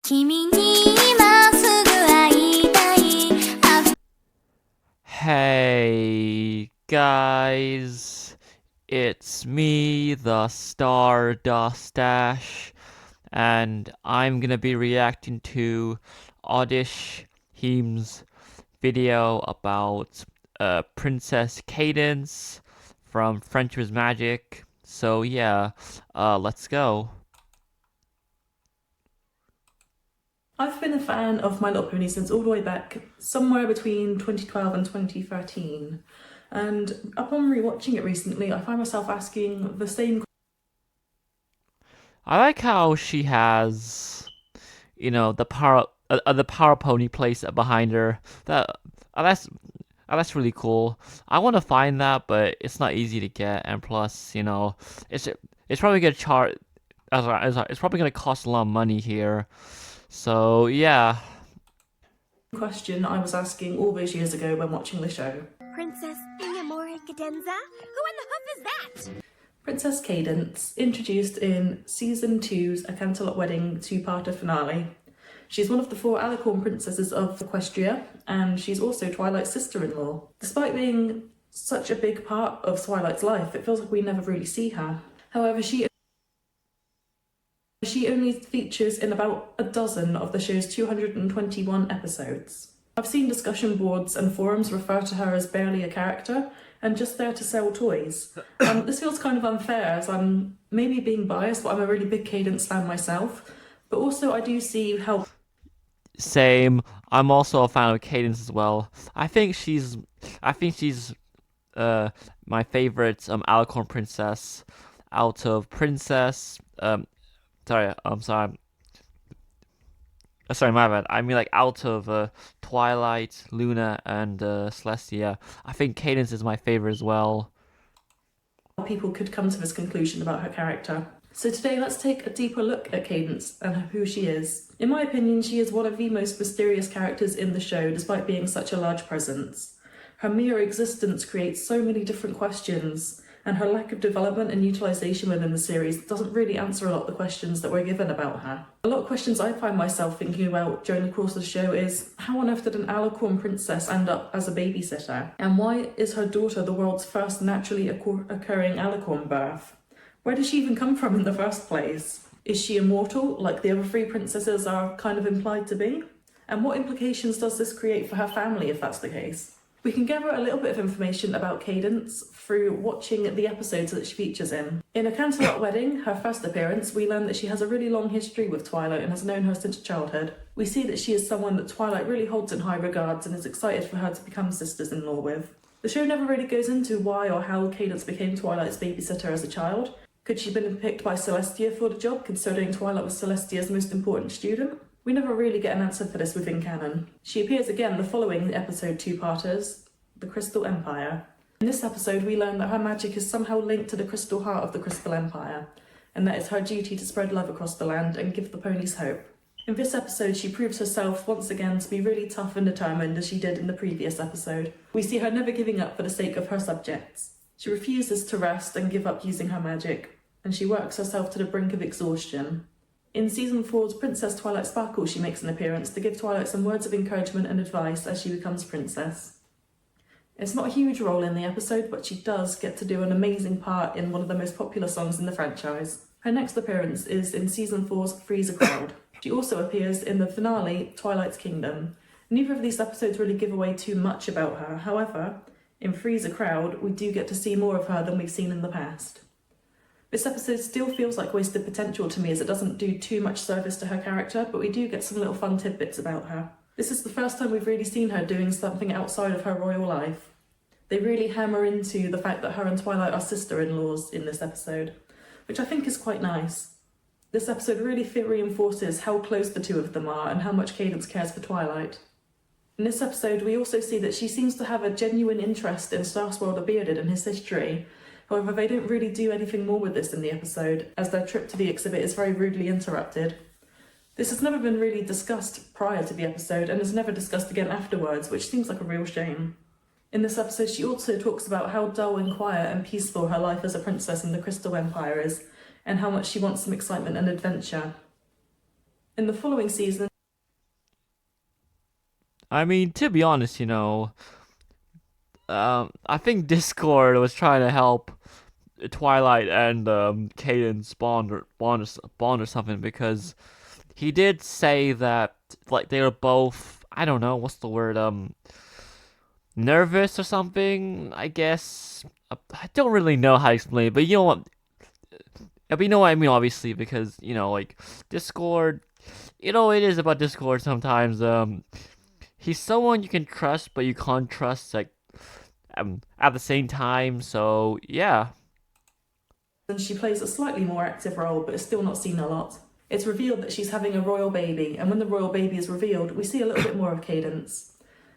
Hey guys, it's me, the Stardust Dash, and I'm gonna be reacting to Oddish Hime's video about Princess Cadence from French's Magic. So yeah, let's go. I've been a fan of My Little Pony since all the way back, somewhere between 2012 and 2013. And upon rewatching it recently, I find myself asking the same. I like how she has, the power pony place behind her. That's really cool. I want to find that, but it's not easy to get, and plus, it's it's probably gonna chart. It's probably gonna cost a lot of money here. So yeah. Question I was asking all those years ago when watching the show. Princess Inamore Cadenza? Who in the hoof is that? Princess Cadence, introduced in Season 2's A Canterlot Wedding two-parter finale. She's one of the 4 Alicorn princesses of Equestria, and she's also Twilight's sister-in-law. Despite being such a big part of Twilight's life, it feels like we never really see her. However, she only features in about a dozen of the show's 221 episodes. I've seen discussion boards and forums refer to her as barely a character and just there to sell toys. This feels kind of unfair, as I'm maybe being biased, but I'm a really big Cadence fan myself. But also I do see how... Same. I'm also a fan of Cadence as well. I think she's my favorite Alicorn princess out of Princess sorry, my bad. I mean, like, out of Twilight, Luna, and Celestia. I think Cadence is my favorite as well. People could come to this conclusion about her character. So today, let's take a deeper look at Cadence and who she is. In my opinion, she is one of the most mysterious characters in the show, despite being such a large presence. Her mere existence creates so many different questions, and her lack of development and utilisation within the series doesn't really answer a lot of the questions that we're given about her. A lot of questions I find myself thinking about during the course of the show is, how on earth did an Alicorn princess end up as a babysitter? And why is her daughter the world's first naturally occurring Alicorn birth? Where did she even come from in the first place? Is she immortal, like the other 3 princesses are kind of implied to be? And what implications does this create for her family if that's the case? We can gather a little bit of information about Cadence through watching the episodes that she features in. In A Canterlot Wedding, her first appearance, we learn that she has a really long history with Twilight and has known her since childhood. We see that she is someone that Twilight really holds in high regards and is excited for her to become sisters-in-law with. The show never really goes into why or how Cadence became Twilight's babysitter as a child. Could she have been picked by Celestia for the job, considering Twilight was Celestia's most important student? We never really get an answer for this within canon. She appears again the following episode 2-parters, The Crystal Empire. In this episode, we learn that her magic is somehow linked to the crystal heart of the Crystal Empire, and that it's her duty to spread love across the land and give the ponies hope. In this episode, she proves herself once again to be really tough and determined, as she did in the previous episode. We see her never giving up for the sake of her subjects. She refuses to rest and give up using her magic, and she works herself to the brink of exhaustion. In Season 4's Princess Twilight Sparkle, she makes an appearance to give Twilight some words of encouragement and advice as she becomes princess. It's not a huge role in the episode, but she does get to do an amazing part in one of the most popular songs in the franchise. Her next appearance is in Season 4's Freeze a Crowd. She also appears in the finale, Twilight's Kingdom. Neither of these episodes really give away too much about her. However, in Freeze a Crowd, we do get to see more of her than we've seen in the past. This episode still feels like wasted potential to me, as it doesn't do too much service to her character, but we do get some little fun tidbits about her. This is the first time we've really seen her doing something outside of her royal life. They really hammer into the fact that her and Twilight are sister-in-laws in this episode, which I think is quite nice. This episode really reinforces how close the two of them are and how much Cadence cares for Twilight. In this episode, we also see that she seems to have a genuine interest in Starsworld the Bearded and his history. However, they don't really do anything more with this in the episode, as their trip to the exhibit is very rudely interrupted. This has never been really discussed prior to the episode and is never discussed again afterwards, which seems like a real shame. In this episode, she also talks about how dull and quiet and peaceful her life as a princess in the Crystal Empire is, and how much she wants some excitement and adventure. In the following season, I mean, to be honest, I think Discord was trying to help Twilight and Cadence bond or something because he did say that like they were both, I don't know what's the word, nervous or something. I guess I don't really know how to explain it, but you know what? But you know what I mean, obviously, because like Discord, it is about Discord sometimes. He's someone you can trust, but you can't trust like at the same time. So yeah. she plays a slightly more active role, but is still not seen a lot. It's revealed that she's having a royal baby, and when the royal baby is revealed, we see a little bit more of Cadence.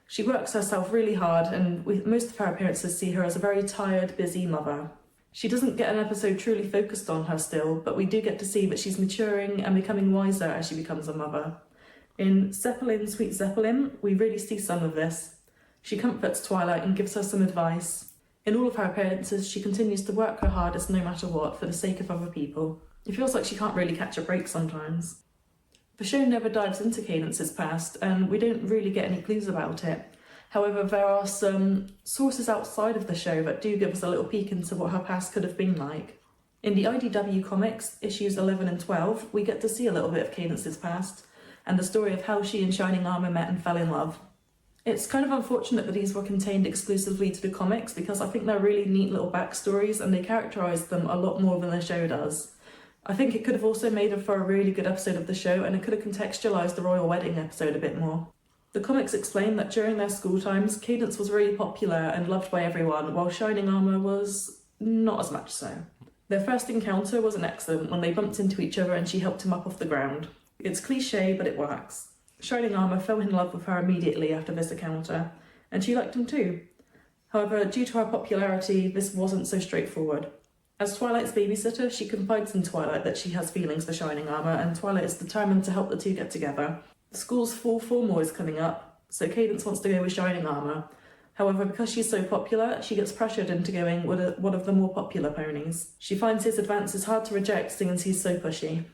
She works herself really hard, and most of her appearances see her as a very tired, busy mother. She doesn't get an episode truly focused on her still, but we do get to see that she's maturing and becoming wiser as she becomes a mother. In Zeppelin, Sweet Zeppelin, we really see some of this. She comforts Twilight and gives her some advice. In all of her appearances, she continues to work her hardest no matter what for the sake of other people. It feels like she can't really catch a break sometimes. The show never dives into Cadence's past, and we don't really get any clues about it. However, there are some sources outside of the show that do give us a little peek into what her past could have been like. In the IDW comics, issues 11 and 12, we get to see a little bit of Cadence's past, and the story of how she and Shining Armour met and fell in love. It's kind of unfortunate that these were contained exclusively to the comics because I think they're really neat little backstories and they characterise them a lot more than the show does. I think it could have also made for a really good episode of the show, and it could have contextualised the royal wedding episode a bit more. The comics explain that during their school times, Cadence was really popular and loved by everyone, while Shining Armour was not as much so. Their first encounter was an accident when they bumped into each other and she helped him up off the ground. It's cliche, but it works. Shining Armour fell in love with her immediately after this encounter, and she liked him too. However, due to her popularity, this wasn't so straightforward. As Twilight's babysitter, she confides in Twilight that she has feelings for Shining Armour, and Twilight is determined to help the two get together. The school's fall formal is coming up, so Cadence wants to go with Shining Armour. However, because she's so popular, she gets pressured into going with one of the more popular ponies. She finds his advances hard to reject since he's so pushy.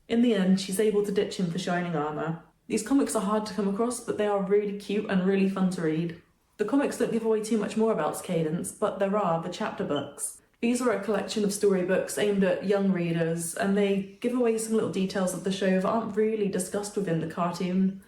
In the end, she's able to ditch him for Shining Armour. These comics are hard to come across, but they are really cute and really fun to read. The comics don't give away too much more about Cadence, but there are the chapter books. These are a collection of storybooks aimed at young readers, and they give away some little details of the show that aren't really discussed within the cartoon,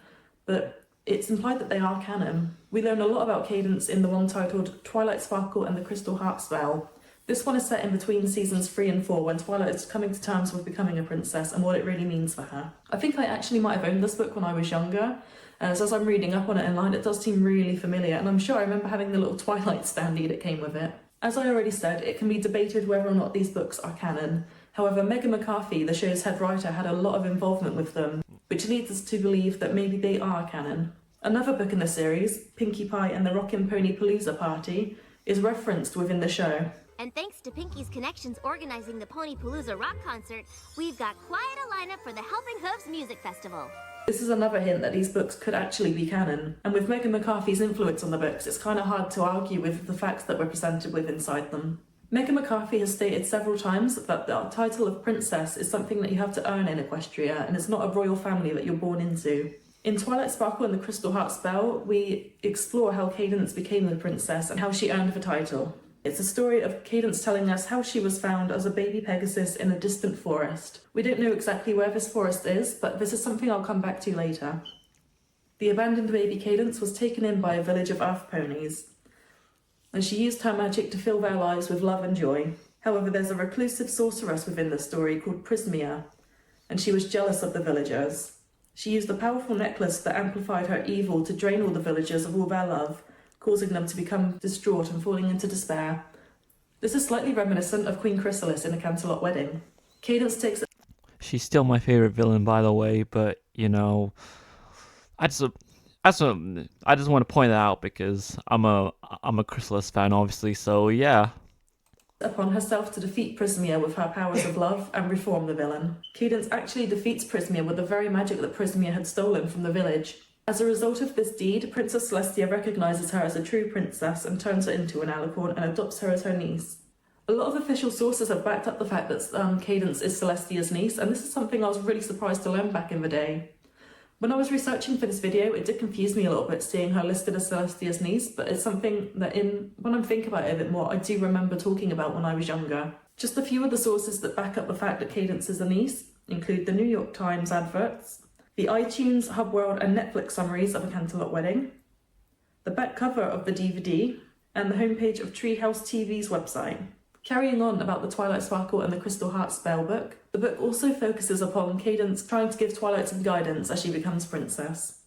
but it's implied that they are canon. We learn a lot about Cadence in the one titled Twilight Sparkle and the Crystal Heart Spell. This one is set in between seasons 3 and 4 when Twilight is coming to terms with becoming a princess and what it really means for her. I think I actually might have owned this book when I was younger, so as I'm reading up on it online, it does seem really familiar, and I'm sure I remember having the little Twilight standee that came with it. As I already said, it can be debated whether or not these books are canon. However, Megan McCarthy, the show's head writer, had a lot of involvement with them, which leads us to believe that maybe they are canon. Another book in the series, Pinkie Pie and the Rockin' Pony Palooza Party, is referenced within the show. And thanks to Pinkie's connections organizing the Pony Palooza rock concert, we've got quite a lineup for the Helping Hooves Music Festival. This is another hint that these books could actually be canon, and with Megan McCarthy's influence on the books, it's kind of hard to argue with the facts that we're presented with inside them. Megan McCarthy has stated several times that the title of princess is something that you have to earn in Equestria, and it's not a royal family that you're born into. In Twilight Sparkle and the Crystal Heart Spell, we explore how Cadence became the princess and how she earned the title. It's a story of Cadence telling us how she was found as a baby Pegasus in a distant forest. We don't know exactly where this forest is, but this is something I'll come back to later. The abandoned baby Cadence was taken in by a village of earth ponies, and she used her magic to fill their lives with love and joy. However, there's a reclusive sorceress within the story called Prismia, and she was jealous of the villagers. She used a powerful necklace that amplified her evil to drain all the villagers of all their love, causing them to become distraught and falling into despair. This is slightly reminiscent of Queen Chrysalis in A Canterlot Wedding. Cadence takes... She's still my favorite villain, by the way, but, I just want to point that out because I'm a Chrysalis fan, obviously, so yeah. upon herself to defeat Prismia with her powers of love and reform the villain. Cadence actually defeats Prismia with the very magic that Prismia had stolen from the village. As a result of this deed, Princess Celestia recognises her as a true princess and turns her into an alicorn and adopts her as her niece. A lot of official sources have backed up the fact that Cadence is Celestia's niece, and this is something I was really surprised to learn back in the day. When I was researching for this video, it did confuse me a little bit seeing her listed as Celestia's niece, but it's something that when I'm thinking about it a bit more, I do remember talking about when I was younger. Just a few of the sources that back up the fact that Cadence is a niece include the New York Times adverts, the iTunes, Hubworld and Netflix summaries of A Canterlot Wedding, the back cover of the DVD, and the homepage of Treehouse TV's website. Carrying on about the Twilight Sparkle and the Crystal Heart spell book, the book also focuses upon Cadence trying to give Twilight some guidance as she becomes princess.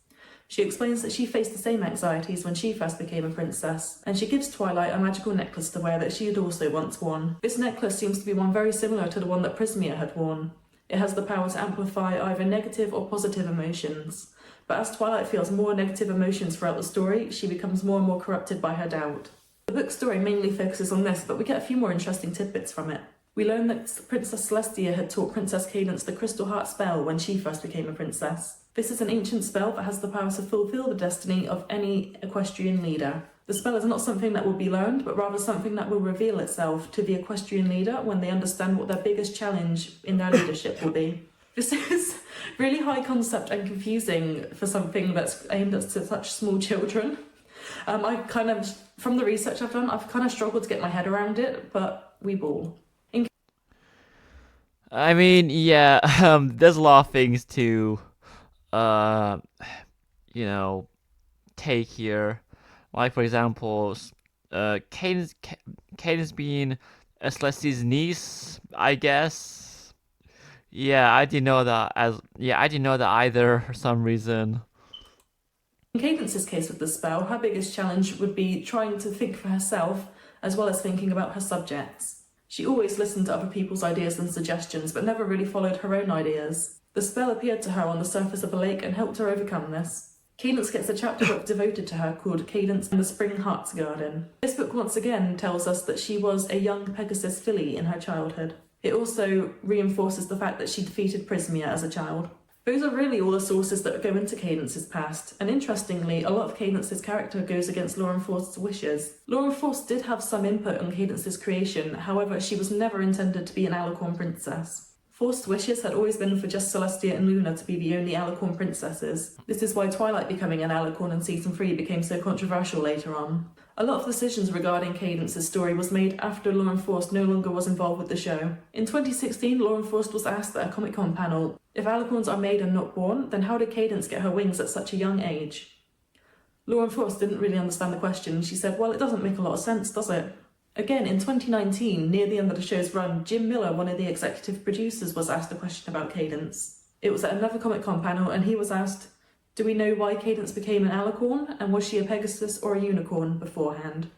She explains that she faced the same anxieties when she first became a princess, and she gives Twilight a magical necklace to wear that she had also once worn. This necklace seems to be one very similar to the one that Prismia had worn. It has the power to amplify either negative or positive emotions, but as Twilight feels more negative emotions throughout the story, she becomes more and more corrupted by her doubt. The book's story mainly focuses on this, but we get a few more interesting tidbits from it. We learn that Princess Celestia had taught Princess Cadence the Crystal Heart spell when she first became a princess. This is an ancient spell that has the power to fulfill the destiny of any equestrian leader. The spell is not something that will be learned, but rather something that will reveal itself to the equestrian leader when they understand what their biggest challenge in their leadership will be. This is really high concept and confusing for something that's aimed at such small children. From the research I've done, I've kind of struggled to get my head around it, but we ball. I mean, yeah, there's a lot of things to, take here. Like, for example, Cadence being Celestia's niece, I guess. I didn't know that either for some reason. In Cadence's case with the spell, her biggest challenge would be trying to think for herself as well as thinking about her subjects. She always listened to other people's ideas and suggestions, but never really followed her own ideas. The spell appeared to her on the surface of a lake and helped her overcome this. Cadence gets a chapter book devoted to her called Cadence and the Spring Hearts Garden. This book once again tells us that she was a young Pegasus filly in her childhood. It also reinforces the fact that she defeated Prismia as a child. Those are really all the sources that go into Cadence's past, and interestingly, a lot of Cadence's character goes against Lauren Faust's wishes. Lauren Faust did have some input on Cadence's creation, however, she was never intended to be an Alicorn princess. Faust's wishes had always been for just Celestia and Luna to be the only Alicorn princesses. This is why Twilight becoming an Alicorn in Season 3 became so controversial later on. A lot of decisions regarding Cadence's story was made after Lauren Faust no longer was involved with the show. In 2016, Lauren Faust was asked at a Comic-Con panel, if Alicorns are made and not born, then how did Cadence get her wings at such a young age? Lauren Faust didn't really understand the question. She said, well, it doesn't make a lot of sense, does it? Again, in 2019, near the end of the show's run, Jim Miller, one of the executive producers, was asked a question about Cadence. It was at another Comic-Con panel, and he was asked, do we know why Cadence became an Alicorn, and was she a Pegasus or a unicorn beforehand?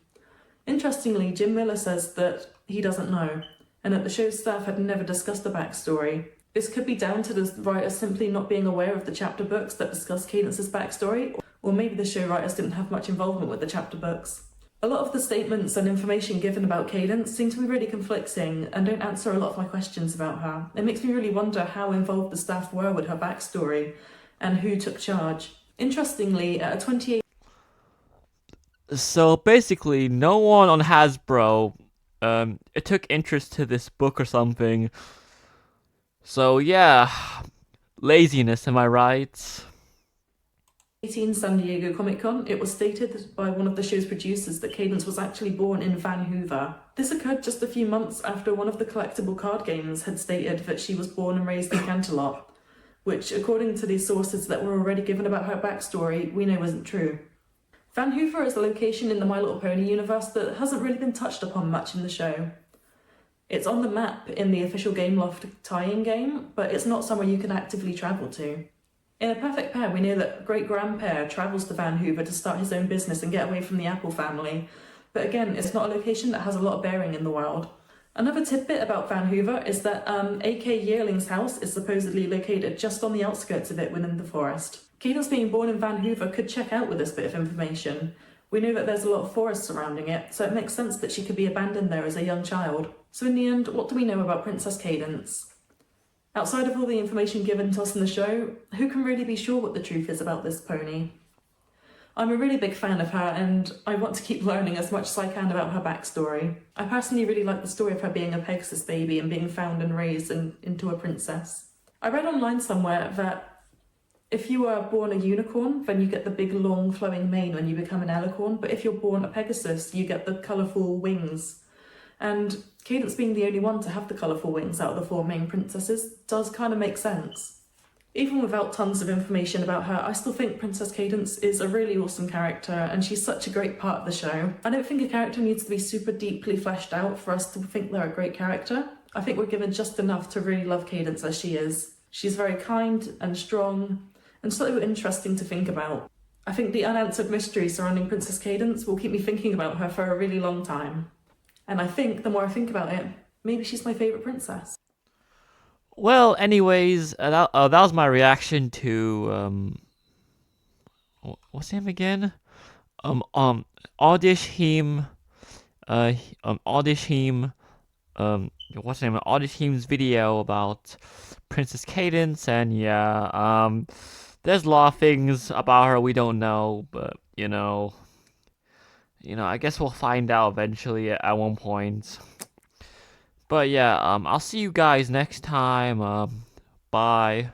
Interestingly, Jim Miller says that he doesn't know, and that the show's staff had never discussed the backstory. This could be down to the writers simply not being aware of the chapter books that discuss Cadence's backstory, or maybe the show writers didn't have much involvement with the chapter books. A lot of the statements and information given about Cadence seem to be really conflicting and don't answer a lot of my questions about her. It makes me really wonder how involved the staff were with her backstory and who took charge. Interestingly, at a 28... So basically, no one on Hasbro it took interest to this book or something. So yeah, laziness, am I right? 2018 San Diego Comic-Con, it was stated by one of the show's producers that Cadence was actually born in Vancouver. This occurred just a few months after one of the collectible card games had stated that she was born and raised in Canterlot, which, according to the sources that were already given about her backstory, we know isn't true. Vancouver is a location in the My Little Pony universe that hasn't really been touched upon much in the show. It's on the map in the official Gameloft tie-in game, but it's not somewhere you can actively travel to. In A Perfect Pair, we know that great-grandpa travels to Vancouver to start his own business and get away from the Apple family, but again, it's not a location that has a lot of bearing in the world. Another tidbit about Vancouver is that A.K. Yearling's house is supposedly located just on the outskirts of it within the forest. Cadence being born in Vancouver could check out with this bit of information. We know that there's a lot of forest surrounding it, so it makes sense that she could be abandoned there as a young child. So in the end, what do we know about Princess Cadence? Outside of all the information given to us in the show, who can really be sure what the truth is about this pony? I'm a really big fan of her and I want to keep learning as much as I can about her backstory. I personally really like the story of her being a Pegasus baby and being found and raised into a princess. I read online somewhere that if you are born a unicorn, then you get the big long flowing mane when you become an alicorn, but if you're born a Pegasus, you get the colourful wings. And Cadence being the only one to have the colourful wings out of the four main princesses does kind of make sense. Even without tons of information about her, I still think Princess Cadence is a really awesome character and she's such a great part of the show. I don't think a character needs to be super deeply fleshed out for us to think they're a great character. I think we're given just enough to really love Cadence as she is. She's very kind and strong and so interesting to think about. I think the unanswered mystery surrounding Princess Cadence will keep me thinking about her for a really long time. And I think the more I think about it, maybe she's my favourite princess. Well, anyways, that was my reaction to what's his name again? Oddish Hime, Oddish Hime, what's his name? Oddish Hime's video about Princess Cadence, and yeah, there's a lot of things about her we don't know, but I guess we'll find out eventually at one point. But yeah, I'll see you guys next time. Bye.